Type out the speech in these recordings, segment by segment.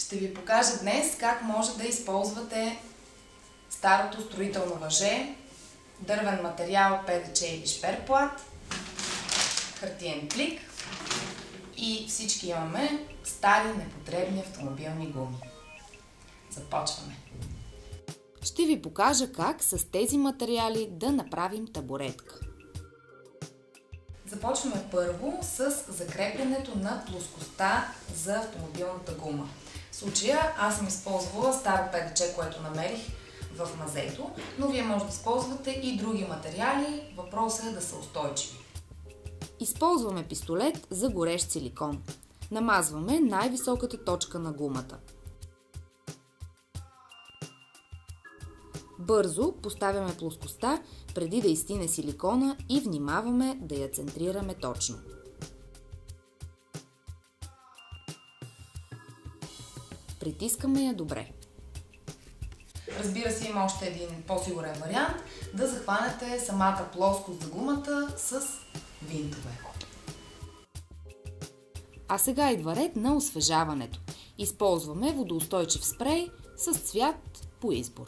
Ще ви покажа днес как може да използвате старото строително въже, дървен материал, ПВЧ или шперплат, хартиен плик и всички имаме стари непотребни автомобилни гуми. Започваме! Ще ви покажа как с тези материали да направим табуретка. Започваме първо с закреплянето на плоскостта за автомобилната гума. В случая аз съм използвала старо ПВЧ, което намерих в мазето, но вие може да използвате и други материали. Въпросът е да са устойчиви. Използваме пистолет за горещ силикон. Намазваме най-високата точка на гумата. Бързо поставяме плоскостта преди да изстине силикона и внимаваме да я центрираме точно. Притискаме я добре. Разбира се, има още един по-сигурен вариант да захванете самата плоскост за гумата с винтове. А сега идва ред на освежаването. Използваме водоустойчив спрей с цвят по избор.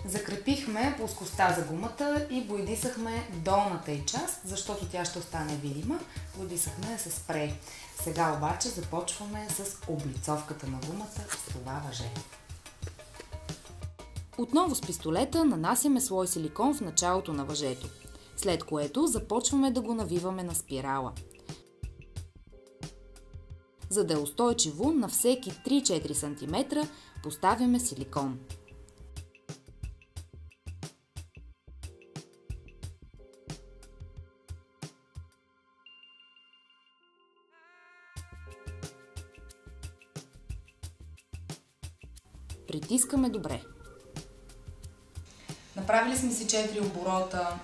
Закрепихме плоскостта за гумата и боядисахме долната й част, защото тя ще остане видима. Боядисахме с спрей. Сега обаче започваме с облицовката на гумата с това въже. Отново с пистолета нанасяме слой силикон в началото на въжето, след което започваме да го навиваме на спирала. За да е устойчиво, на всеки 3-4 см поставяме силикон. Притискаме добре. Направили сме си 4 оборота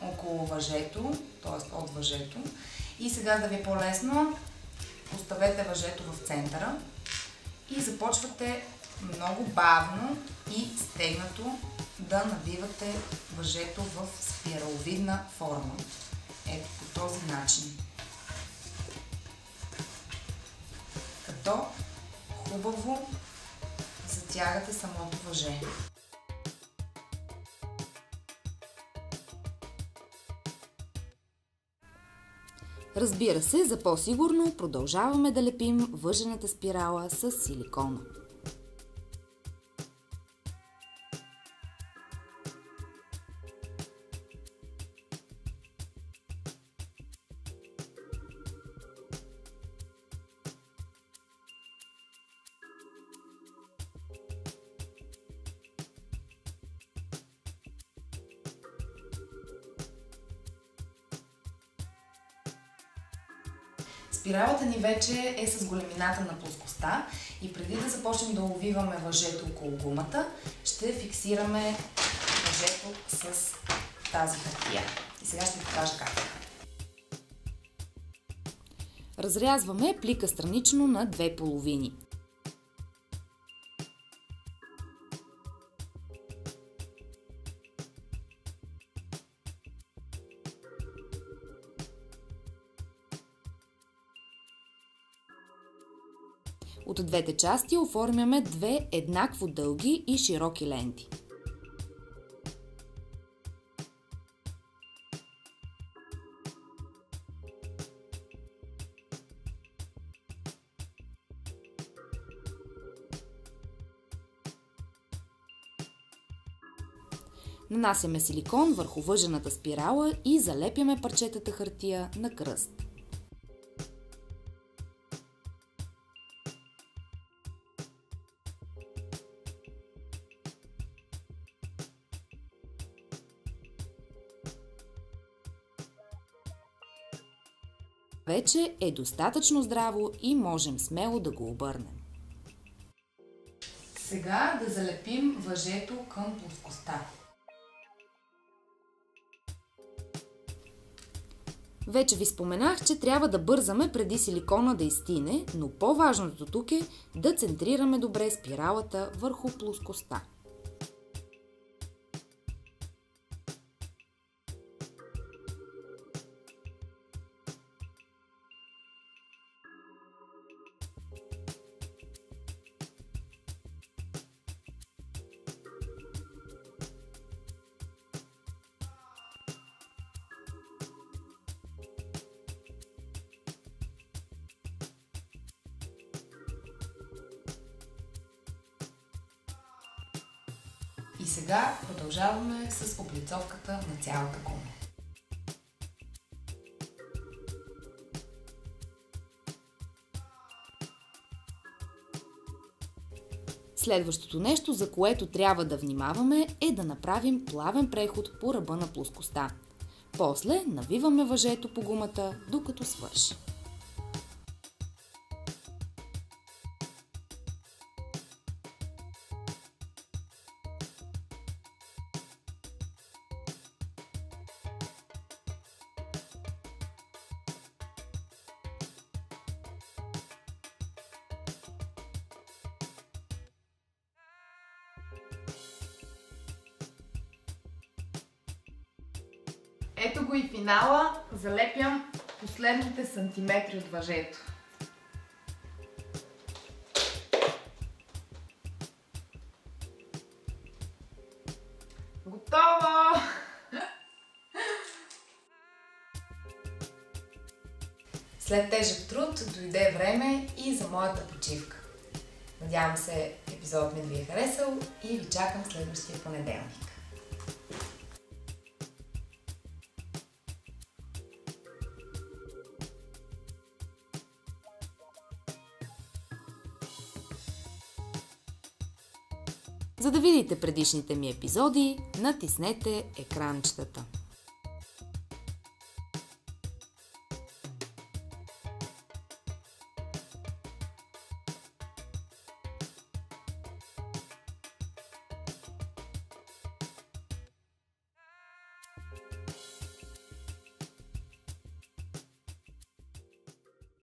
около въжето, т.е. от въжето. И сега, да ви е по-лесно, поставете въжето в центъра и започвате много бавно и стегнато да навивате въжето в спираловидна форма. Ето по този начин. Като хубаво затягате самото въже. Разбира се, за по-сигурно продължаваме да лепим въжената спирала с силикона. Спиралата ни вече е с големината на плоскостта и преди да започнем да увиваме въжето около гумата, ще фиксираме въжето с тази хартия. И сега ще ви покажа как. Разрязваме плика странично на две половини. От двете части оформяме две еднакво дълги и широки ленти. Нанасяме силикон върху въжената спирала и залепяме парчетата хартия на кръст. Вече е достатъчно здраво и можем смело да го обърнем. Сега да залепим въжето към плоскостта. Вече ви споменах, че трябва да бързаме преди силикона да изстине, но по-важното тук е да центрираме добре спиралата върху плоскостта. сега продължаваме с облицовката на цялата гума. Следващото нещо, за което трябва да внимаваме, е да направим плавен преход по ръба на плоскостта. После навиваме въжето по гумата, докато свърши. Ето го и финала. Залепям последните сантиметри от въжето. Готово! След тежък труд дойде време и за моята почивка. Надявам се епизодът ми да ви е харесал и ви чакам следващия понеделник. За да видите предишните ми епизоди, натиснете екранчетата.